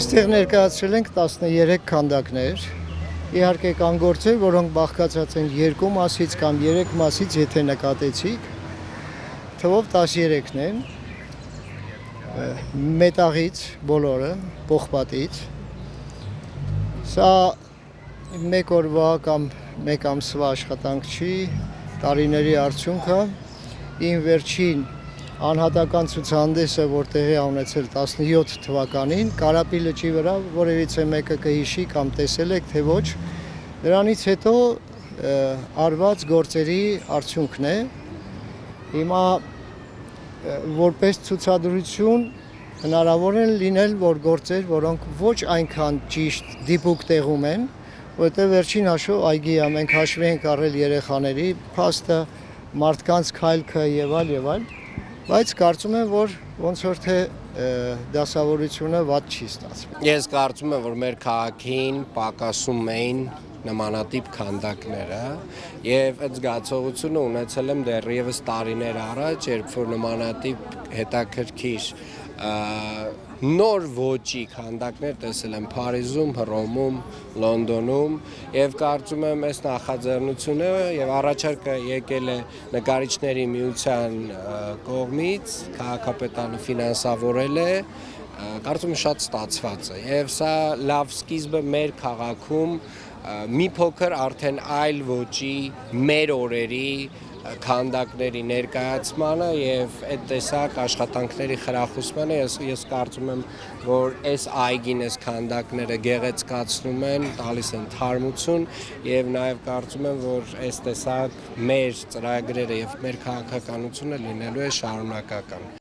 Այստեղ ներկայացրել ենք 13 քանդակներ, իհարկե կան գործեր, որոնք բաղկացած են 2 մասից կամ 3 մասից, եթե նկատեցիք, թվով 13-ն են, մետաղից բոլորը, պողպատից, սա մեկ օրվա կամ մեկ ամսվա աշխատանք չի, տարիների արդյունքը, իմ վերջին անհատական ցուցահանդեսը, որ տեղի ունեցել 17 թվականին, Կարապի լճի վրա, որևիցե մեկը կհիշի կամ տեսել եք, թե ոչ, դրանից հետո արված գործերի արդյունքն է, հիմա որպես ցուցադրություն հնարավոր են լինել, որ գործեր, որոնք ոչ այնքան ճիշտ դիպուկ տեղում են, որտեղ վերջին հաշվով այգի է, մենք հաշվի ենք առել երեխաների փաստը, մարդկանց քայլքը եւ այլ, բայց կարծում եմ, որ ոնց որ թե դասավորությունը վատ չի ստացվում։ Ես կարծում եմ, որ մեր քաղաքին պակասում էին նմանատիպ քանդակները եւ այդ զգացողությունը ունեցել եմ դեռևս տարիներ առաջ, երբ որ նմանատիպ հետաքրքիր նոր ոճի քանդակներ տեսել եմ Փարիզում, Հռոմում, Լոնդոնում եւ կարծում եմ այս նախաձեռնությունը եւ առաջարկը եկել է նկարիչների միության կողմից, քաղաքապետարանը ֆինանսավորել է, կարծում եմ շատ ստացված է եւ սա լավ սկիզբ է մեր քաղաքում մի փոքր արդեն այլ ոճի մեր օրերի քանդակների ներկայացմանը եւ այդ տեսակ աշխատանքների խրախուսմանը ես կարծում եմ, որ այս այգին այս քանդակները գեղեցկացնում են, տալիս են թարմություն եւ նաեւ կարծում եմ, որ այս տեսակ մեր ծրագրերը եւ մեր քաղաքականությունը լինելու է շարունակական։